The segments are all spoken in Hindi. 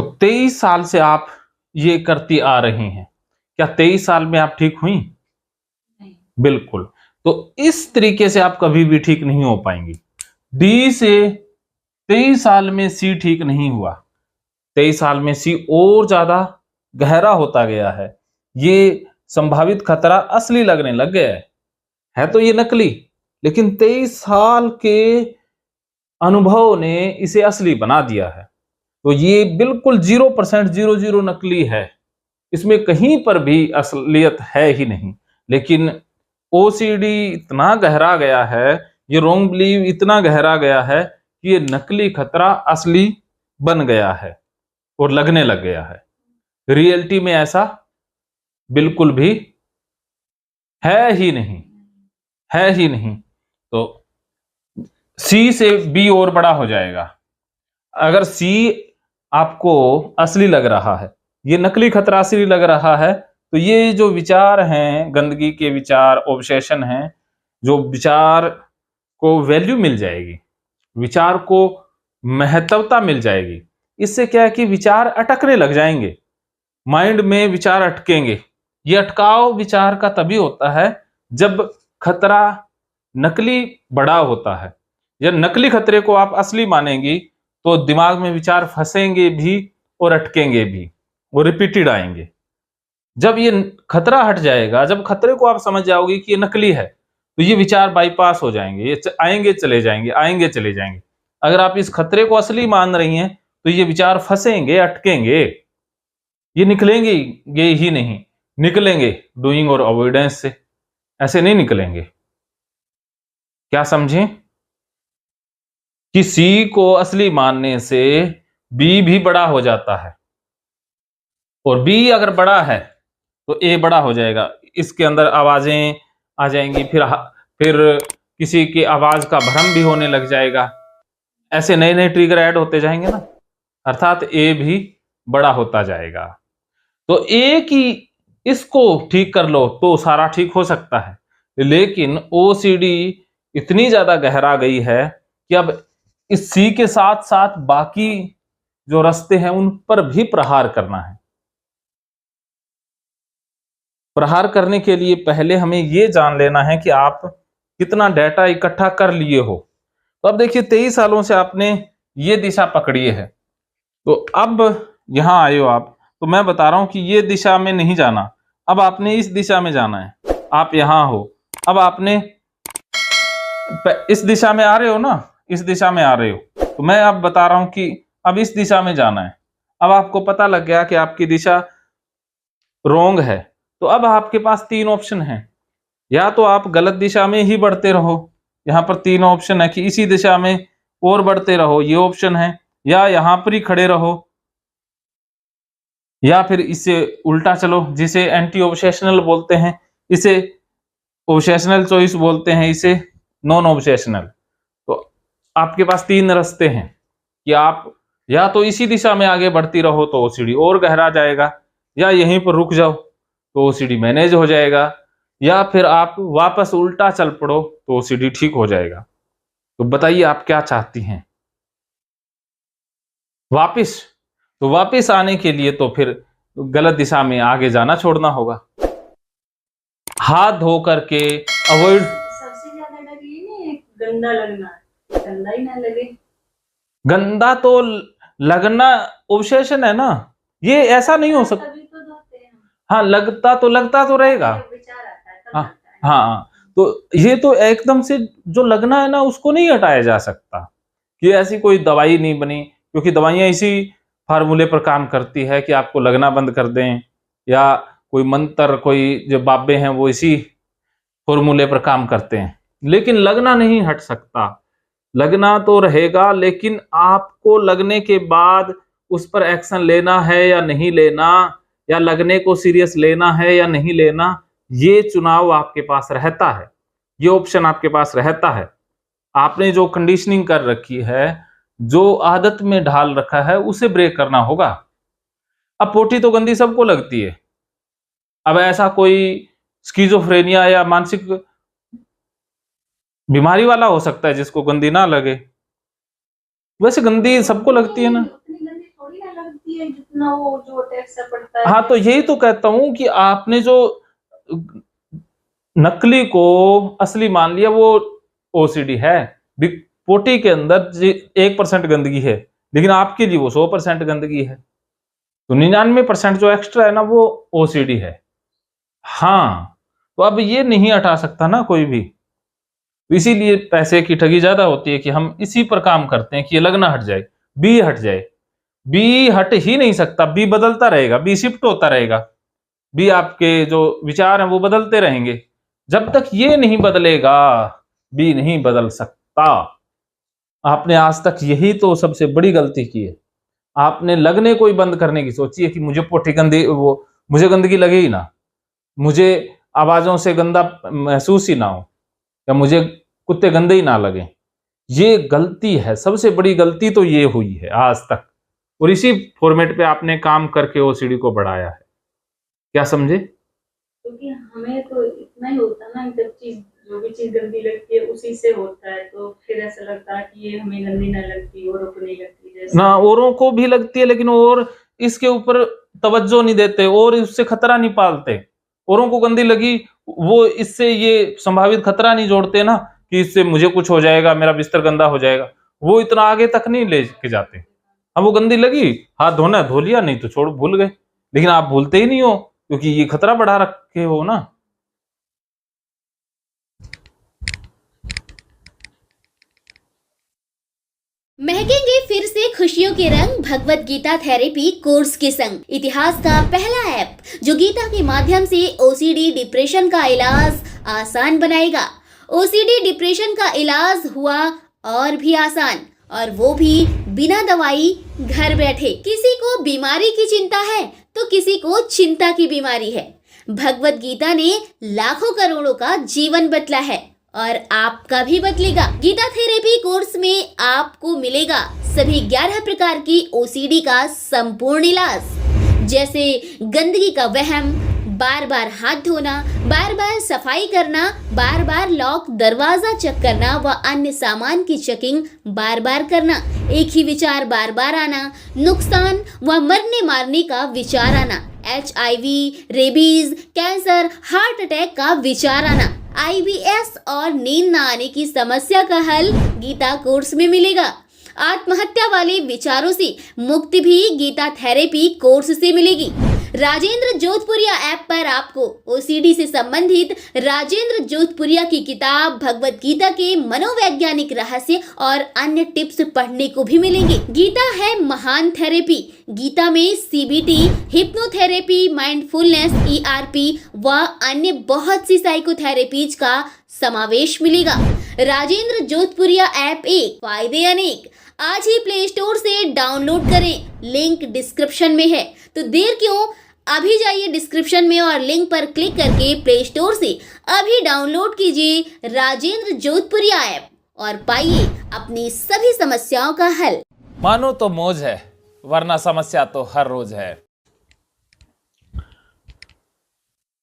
तो 23 साल से आप ये करती आ रही हैं, क्या 23 साल में आप ठीक हुई? नहीं। बिल्कुल। तो इस तरीके से आप कभी भी ठीक नहीं हो पाएंगी। डी से 23 साल में सी ठीक नहीं हुआ, 23 साल में सी और ज्यादा गहरा होता गया है। ये संभावित खतरा असली लगने लग गया है तो ये नकली, लेकिन 23 साल के अनुभव ने इसे असली बना दिया है। तो ये बिल्कुल 0% 00 नकली है, इसमें कहीं पर भी असलियत है ही नहीं। लेकिन ओसीडी इतना गहरा गया है, ये रोंग बिलीव इतना गहरा गया है कि ये नकली खतरा असली बन गया है और लगने लग गया है। रियलिटी में ऐसा बिल्कुल भी है ही नहीं, है ही नहीं। तो सी से बी और बड़ा हो जाएगा। अगर सी आपको असली लग रहा है, ये नकली खतरा असली लग रहा है, तो ये जो विचार हैं, गंदगी के विचार, ऑब्सेशन हैं, जो विचार को वैल्यू मिल जाएगी, विचार को महत्वता मिल जाएगी। इससे क्या है कि विचार अटकने लग जाएंगे, माइंड में विचार अटकेंगे। ये अटकाव विचार का तभी होता है जब खतरा नकली बड़ा होता है। जब नकली खतरे को आप असली मानेंगी तो दिमाग में विचार फंसेंगे भी और अटकेंगे भी और रिपीटेड आएंगे। जब ये खतरा हट जाएगा, जब खतरे को आप समझ जाओगे कि ये नकली है, तो ये विचार बाईपास हो जाएंगे, ये आएंगे चले जाएंगे, आएंगे चले जाएंगे। अगर आप इस खतरे को असली मान रही हैं तो ये विचार फंसेंगे, अटकेंगे, ये निकलेंगे ही नहीं। निकलेंगे डूइंग और अवॉइडेंस से, ऐसे नहीं निकलेंगे। क्या समझें कि सी को असली मानने से बी भी बड़ा हो जाता है, और बी अगर बड़ा है तो ए बड़ा हो जाएगा। इसके अंदर आवाजें आ जाएंगी, फिर किसी की आवाज का भ्रम भी होने लग जाएगा। ऐसे नए नए ट्रिगर ऐड होते जाएंगे ना, अर्थात ए भी बड़ा होता जाएगा। तो ए की इसको ठीक कर लो तो सारा ठीक हो सकता है, लेकिन ओसीडी इतनी ज्यादा गहरा गई है कि अब इस सी के साथ साथ बाकी जो रास्ते हैं उन पर भी प्रहार करना है। प्रहार करने के लिए पहले हमें यह जान लेना है कि आप कितना डेटा इकट्ठा कर लिए हो। तो अब देखिए 23 सालों से आपने ये दिशा पकड़ी है, तो अब यहां आए हो आप, तो मैं बता रहा हूं कि ये दिशा में नहीं जाना, अब आपने इस दिशा में जाना है। आप यहां हो, अब आपने इस दिशा में आ रहे हो ना, इस दिशा में आ रहे हो, तो मैं अब बता रहा हूं कि अब इस दिशा में जाना है। अब आपको पता लग गया कि आपकी दिशा रोंग है, तो अब आपके पास 3 ऑप्शन हैं। या तो आप गलत दिशा में ही बढ़ते रहो, यहाँ पर 3 ऑप्शन है कि इसी दिशा में और बढ़ते रहो, ये ऑप्शन है, या यहां पर ही खड़े रहो, या फिर इससे उल्टा चलो, जिसे एंटी ऑब्सेशनल बोलते हैं, इसे ऑब्सेशनल चॉइस बोलते हैं, इसे नॉन ऑब्सेशनल। तो आपके पास 3 रास्ते हैं कि आप या तो इसी दिशा में आगे बढ़ती रहो तो ओसीडी और गहरा जाएगा, या यहीं पर रुक जाओ तो ओसीडी मैनेज हो जाएगा, या फिर आप वापस उल्टा चल पड़ो तो ओसीडी ठीक हो जाएगा। तो बताइए आप क्या चाहती हैं? वापिस? तो वापिस आने के लिए तो फिर गलत दिशा में आगे जाना छोड़ना होगा। हाथ धो करके अवॉइड। सबसे ज्यादा डर ये नहीं गंदा लगना, गंदा ही ना लगे। गंदा तो लगना ऑब्सेशन है ना, ये ऐसा नहीं हो सकता। तभी तो धोते हैं। हाँ, लगता तो रहेगा। विचार आता है तब हाँ आता है। हाँ, तो ये तो एकदम से जो लगना है ना उसको नहीं हटाया जा सकता, कि ऐसी कोई दवाई नहीं बनी, क्योंकि दवाइयां इसी फार्मूले पर काम करती है कि आपको लगना बंद कर दें, या कोई मंत्र, कोई जो बाबे हैं वो इसी फॉर्मूले पर काम करते हैं। लेकिन लगना नहीं हट सकता, लगना तो रहेगा, लेकिन आपको लगने के बाद उस पर एक्शन लेना है या नहीं लेना, या लगने को सीरियस लेना है या नहीं लेना, ये चुनाव आपके पास रहता है, ये ऑप्शन आपके पास रहता है। आपने जो कंडीशनिंग कर रखी है, जो आदत में ढाल रखा है, उसे ब्रेक करना होगा। अब पोटी तो गंदी सबको लगती है, अब ऐसा कोई स्किज़ोफ्रेनिया या मानसिक बीमारी वाला हो सकता है जिसको गंदी ना लगे, वैसे गंदी सबको लगती है ना। उतनी गंदी थोड़ी ना ना लगती है जितना वो जो टैक्स पड़ता है। हाँ, तो यही तो कहता हूं कि आपने जो नकली को असली मान लिया, वो ओसीडी है। पोटी के अंदर 1% गंदगी है, लेकिन आपके लिए वो 100% गंदगी है। तो 99% जो एक्स्ट्रा है ना, वो ओसीडी है। हाँ, तो अब ये नहीं हटा सकता ना कोई भी। तो इसीलिए पैसे की ठगी ज्यादा होती है कि हम इसी पर काम करते हैं कि ये लगना हट जाए, बी हट जाए। बी हट ही नहीं सकता, बी बदलता रहेगा, बी शिफ्ट होता रहेगा, बी आपके जो विचार हैं वो बदलते रहेंगे। जब तक ये नहीं बदलेगा, बी नहीं बदल सकता। आपने आज तक यही तो सबसे बड़ी गलती की है। आपने लगने कोई बंद करने की सोची है कि मुझे पोटी गंदी, वो मुझे गंदगी लगे ही ना, मुझे आवाजों से गंदा महसूस ही ना हो, या मुझे कुत्ते गंदे ही ना लगे। ये गलती है, सबसे बड़ी गलती तो ये हुई है आज तक, और इसी फॉर्मेट पे आपने काम करके ओसीडी को बढ़ाया है। क्या समझे? क्योंकि हमें तो इतना ही होता ना, जब चीज जो भी चीज गंदी लगती है उसी से होता है, तो फिर ऐसा लगता है कि ये हमें गंदी ना लगती, औरों को नहीं लगती। जैसे ना, औरों को भी लगती है, लेकिन और इसके ऊपर तवज्जो नहीं देते और उससे खतरा नहीं पालते। औरों को गंदी लगी, वो इससे ये संभावित खतरा नहीं जोड़ते ना कि इससे मुझे कुछ हो जाएगा, मेरा बिस्तर गंदा हो जाएगा। वो इतना आगे तक नहीं लेके जाते। अब वो गंदी लगी, हाथ धोना है, धो लिया, नहीं तो छोड़, भूल गए। लेकिन आप भूलते ही नहीं हो, क्योंकि ये खतरा बढ़ा रखे हो ना। महकेंगे फिर से खुशियों के रंग भगवत गीता थेरेपी कोर्स के संग। इतिहास का पहला ऐप जो गीता के माध्यम से ओसीडी डिप्रेशन का इलाज आसान बनाएगा। ओसीडी डिप्रेशन का इलाज हुआ और भी आसान, और वो भी बिना दवाई, घर बैठे। किसी को बीमारी की चिंता है तो किसी को चिंता की बीमारी है। भगवत गीता ने लाखों करोड़ों का जीवन बदला है, और आपका भी बदलेगा। गीता थेरेपी कोर्स में आपको मिलेगा सभी 11 प्रकार की ओसीडी का संपूर्ण इलाज, जैसे गंदगी का वहम, बार बार हाथ धोना, बार बार सफाई करना, बार बार लॉक दरवाजा चेक करना व अन्य सामान की चेकिंग बार बार करना, एक ही विचार बार बार आना, नुकसान व मरने मारने का विचार आना, HIV, rabies, cancer, heart attack का विचार आना, IBS और नींद न आने की समस्या का हल गीता कोर्स में मिलेगा। आत्महत्या वाले विचारों से मुक्ति भी गीता थेरेपी कोर्स से मिलेगी। राजेंद्र जोधपुरिया ऐप पर आपको ओसीडी से संबंधित राजेंद्र जोधपुरिया की किताब भगवत गीता के मनोवैज्ञानिक रहस्य और अन्य टिप्स पढ़ने को भी मिलेंगे। गीता है महान थेरेपी। गीता में CBT, हिप्नोथेरेपी, माइंडफुलनेस, ERP व अन्य बहुत सी साइकोथेरेपीज का समावेश मिलेगा। राजेंद्र जोधपुरिया ऐप एक, फायदे अनेक। आज ही प्ले स्टोर से डाउनलोड करें, लिंक डिस्क्रिप्शन में है। तो देर क्यों, अभी जाइए डिस्क्रिप्शन में और लिंक पर क्लिक करके प्ले स्टोर से अभी डाउनलोड कीजिए राजेंद्र जोधपुरिया ऐप और पाइए अपनी सभी समस्याओं का हल। मानो तो मौज है, वरना समस्या तो हर रोज है।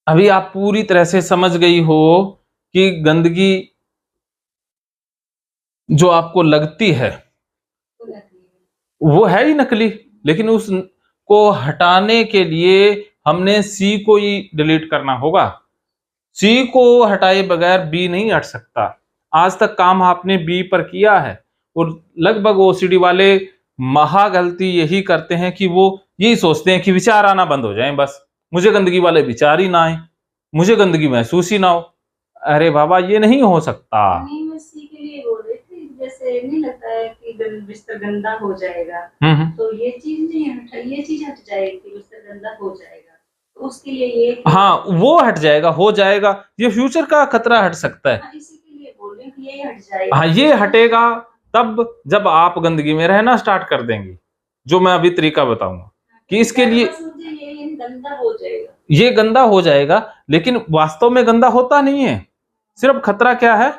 अभी आप पूरी तरह से समझ गई हो कि गंदगी जो आपको लगती है वो है ही नकली, लेकिन उसको हटाने के लिए हमने सी को ही डिलीट करना होगा। सी को हटाए बगैर बी नहीं हट सकता। आज तक काम आपने बी पर किया है, और लगभग ओसीडी वाले महा गलती यही करते हैं कि वो यही सोचते हैं कि विचार आना बंद हो जाएं, बस मुझे गंदगी वाले विचार ही ना आए, मुझे गंदगी महसूस ही ना हो। अरे बाबा, ये नहीं हो सकता। नहीं, मैं सी के लिए बोल रही थी, जैसे नहीं लगता है कि बिस्तर गंदा हो जाएगा, तो ये चीज नहीं हट, ये चीज हट जाएगी, बिस्तर गंदा हो जाएगा, तो उसके लिए ये, हाँ, वो हट जाएगा, हो जाएगा। ये फ्यूचर का खतरा हट सकता है। हाँ, इसी के लिए बोल रही हूँ कि ये हट जाएगा। हाँ, ये हटेगा तब जब आप गंदगी में रहना स्टार्ट कर देंगे, जो मैं अभी तरीका बताऊंगा कि इसके लिए ये गंदा हो जाएगा। ये गंदा हो जाएगा, लेकिन वास्तव में गंदा होता नहीं है। सिर्फ खतरा क्या है,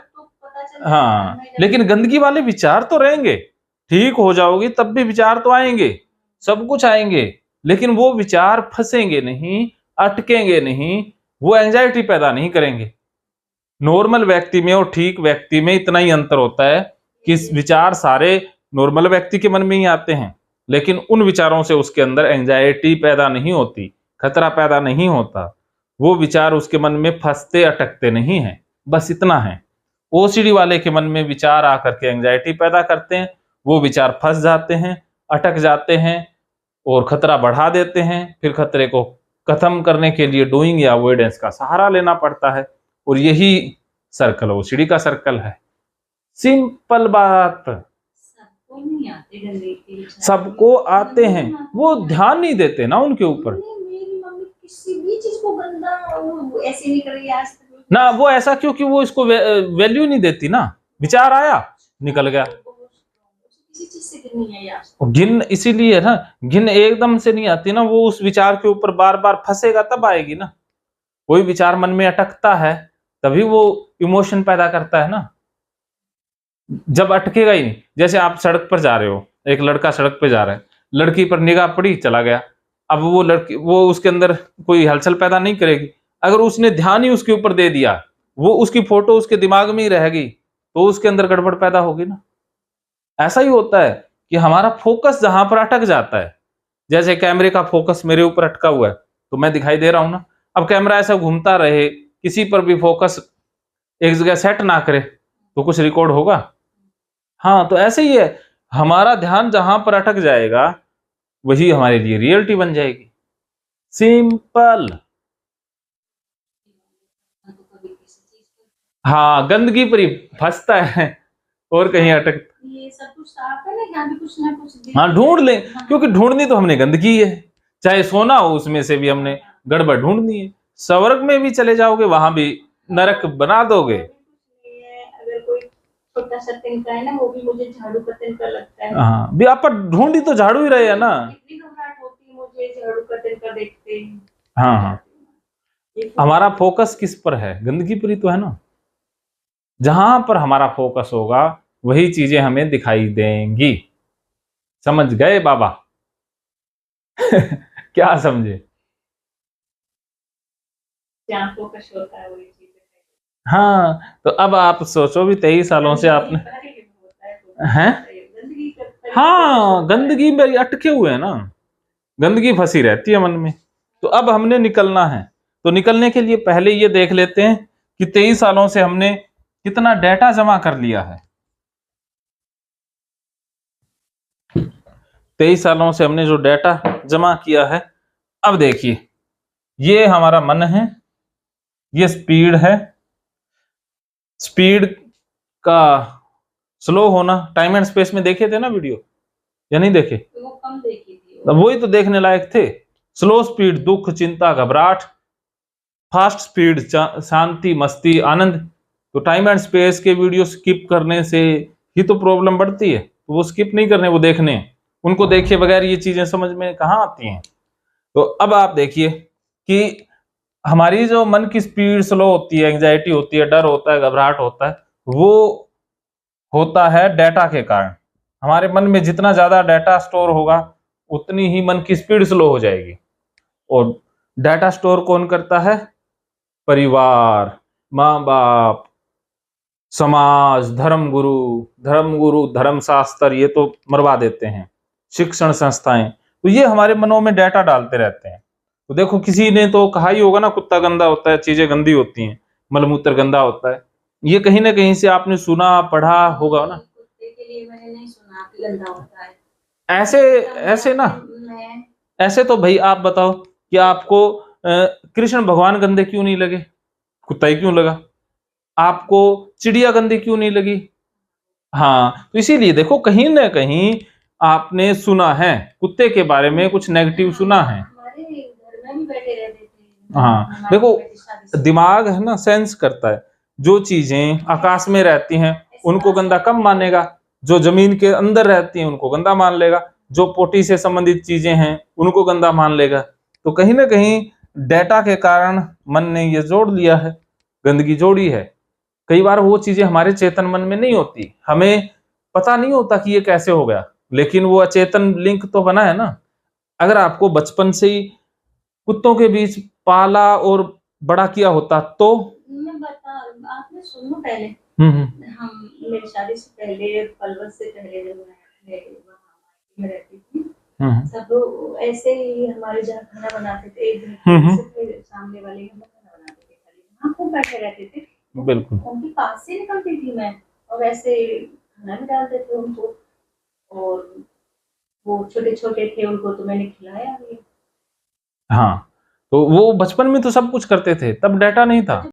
हाँ, लेकिन गंदगी वाले विचार तो रहेंगे। ठीक हो जाओगी तब भी विचार तो आएंगे, सब कुछ आएंगे, लेकिन वो विचार फंसेंगे नहीं, अटकेंगे नहीं, वो एंजाइटी पैदा नहीं करेंगे। नॉर्मल व्यक्ति में और ठीक व्यक्ति में इतना ही अंतर होता है कि विचार सारे नॉर्मल व्यक्ति के मन में ही आते हैं, लेकिन उन विचारों से उसके अंदर एंजाइटी पैदा नहीं होती, खतरा पैदा नहीं होता। वो विचार उसके मन में फंसते अटकते नहीं हैं, बस इतना है। ओसीडी वाले के मन में विचार आकर के एंजाइटी पैदा करते हैं, वो विचार फंस जाते हैं, अटक जाते हैं और खतरा बढ़ा देते हैं। फिर खतरे को खत्म करने के लिए डूइंग या अवॉइडेंस का सहारा लेना पड़ता है, और यही सर्कल ओसीडी का सर्कल है। सिंपल बात। सबको नहीं आते गंदे के विचार। सबको आते हैं, वो ध्यान नहीं देते ना उनके ऊपर। मेरी मम्मी किसी भी चीज को गंदा वो ऐसे नहीं कर रही आज तक ना, वो ऐसा क्योंकि वो इसको वैल्यू नहीं देती ना। विचार आया, निकल गया। किसी चीज से गिर नहीं आई आज तक। घिन इसीलिए ना, घिन एकदम से नहीं आती ना, वो उस विचार के ऊपर बार बार फंसेगा तब आएगी ना। कोई विचार मन में अटकता है तभी वो इमोशन पैदा करता है ना। जब अटकेगा ही नहीं, जैसे आप सड़क पर जा रहे हो, एक लड़का सड़क पे जा रहा है, लड़की पर निगाह पड़ी, चला गया। अब वो लड़की, वो उसके अंदर कोई हलचल पैदा नहीं करेगी। अगर उसने ध्यान ही उसके ऊपर दे दिया, वो उसकी फोटो उसके दिमाग में ही रहेगी, तो उसके अंदर गड़बड़ पैदा होगी ना। ऐसा ही होता है कि हमारा फोकस जहां पर अटक जाता है, जैसे कैमरे का फोकस मेरे ऊपर अटका हुआ है तो मैं दिखाई दे रहा हूं ना। अब कैमरा ऐसा घूमता रहे, किसी पर भी फोकस एक जगह सेट ना करे, तो कुछ रिकॉर्ड होगा? हाँ, तो ऐसे ही है, हमारा ध्यान जहां पर अटक जाएगा वही हमारे लिए रियलिटी बन जाएगी। सिंपल। तो कभी किसी चीज पर हाँ, गंदगी पर ही फंसता है और कहीं अटक। ये सब कुछ साफ है ना, यहाँ भी कुछ ना कुछ हाँ, ढूंढ ले, क्योंकि ढूंढनी तो हमने गंदगी है। चाहे सोना हो, उसमें से भी हमने गड़बड़ ढूंढनी है। स्वर्ग में भी चले जाओगे, वहां भी नरक बना दोगे। अगर कोई छोटा सा तिनका है ना, वो भी मुझे झाड़ू का तिनका लगता है। हाँ, भी आप ढूंढी तो झाड़ू ही रहे हैं ना। इतनी घबराहट होती है मुझे झाड़ू का तिनका देखते ही। हाँ हाँ, हमारा फोकस किस पर है? गंदगी पर ही तो है ना। जहां पर हमारा फोकस होगा वही चीजें हमें दिखाई देंगी। समझ गए बाबा? क्या समझे? जहाँ फोकस होता है वही चीज। हाँ, तो अब आप सोचो भी 23 सालों से आपने हैं। हाँ, गंदगी में अटके हुए हैं ना, गंदगी फंसी रहती है मन में। तो अब हमने निकलना है, तो निकलने के लिए पहले ये देख लेते हैं कि 23 सालों से हमने कितना डेटा जमा कर लिया है। 23 सालों से हमने जो डेटा जमा किया है, अब देखिए, ये हमारा मन है, ये स्पीड है। स्पीड का स्लो होना, टाइम एंड स्पेस में देखे थे ना वीडियो, या नहीं देखे? तो वो कम देखी थी। वही तो देखने लायक थे। स्लो स्पीड दुख, चिंता, घबराहट। फास्ट स्पीड शांति, मस्ती, आनंद। तो टाइम एंड स्पेस के वीडियो स्किप करने से ही तो प्रॉब्लम बढ़ती है। तो वो स्किप नहीं करने, वो देखने हैं। उनको देखे बगैर ये चीजें समझ में कहाँ आती हैं। तो अब आप देखिए कि हमारी जो मन की स्पीड स्लो होती है, एंजाइटी होती है, डर होता है, घबराहट होता है, वो होता है डेटा के कारण। हमारे मन में जितना ज्यादा डेटा स्टोर होगा उतनी ही मन की स्पीड स्लो हो जाएगी। और डेटा स्टोर कौन करता है? परिवार, माँ बाप, समाज, धर्मगुरु, धर्मशास्त्र, ये तो मरवा देते हैं। शिक्षण संस्थाएं, तो ये हमारे मनों में डेटा डालते रहते हैं। तो देखो, किसी ने तो कहा ही होगा ना, कुत्ता गंदा होता है, चीजें गंदी होती हैं, मलमूत्र गंदा होता है। ये कहीं ना कहीं से आपने सुना पढ़ा होगा ना। कुत्ते के लिए मैंने नहीं सुना कि गंदा होता है। ऐसे ना, ऐसे तो भाई आप बताओ कि आपको कृष्ण भगवान गंदे क्यों नहीं लगे? कुत्ता ही क्यों लगा? आपको चिड़िया गंदी क्यों नहीं लगी? हाँ, तो इसीलिए देखो, कहीं ना कहीं आपने सुना है, कुत्ते के बारे में कुछ नेगेटिव सुना है। हमारे घर में भी बैठे रहते थे। हाँ, देखो, दिमाग है ना, सेंस करता है। जो चीजें आकाश में रहती हैं उनको गंदा कम मानेगा, जो जमीन के अंदर रहती हैं उनको गंदा मान लेगा, जो पोटी से संबंधित चीजें हैं उनको गंदा मान लेगा। तो कहीं ना कहीं डेटा के कारण मन ने ये जोड़ लिया है, गंदगी जोड़ी है। कई बार वो चीजें हमारे चेतन मन में नहीं होती, हमें पता नहीं होता कि ये कैसे हो गया, लेकिन वो अचेतन लिंक तो बना है ना। अगर आपको बचपन से ही कुत्तों के बीच पाला और बड़ा किया होता तो। मैं बता, आपने सुनो पहले, हम मेरी शादी से पहले, पलवल से पहले जब मैं वहाँ में रहती थी, सब ऐसे ही हमारे जहाँ खाना बनाते थे, एक दिन से सामने वाले घर में खाना बनाते थे, खाली वहाँ खूब बैठे रहते थे, बिल्कुल। उनके पास से निकलती थी मैं, और ऐसे खाना भी डालते थे उनको, और वो छोटे छोटे थे, उनको तो मैंने खिलाया भी। हाँ, तो वो बचपन में तो सब कुछ करते थे, तब डाटा नहीं था।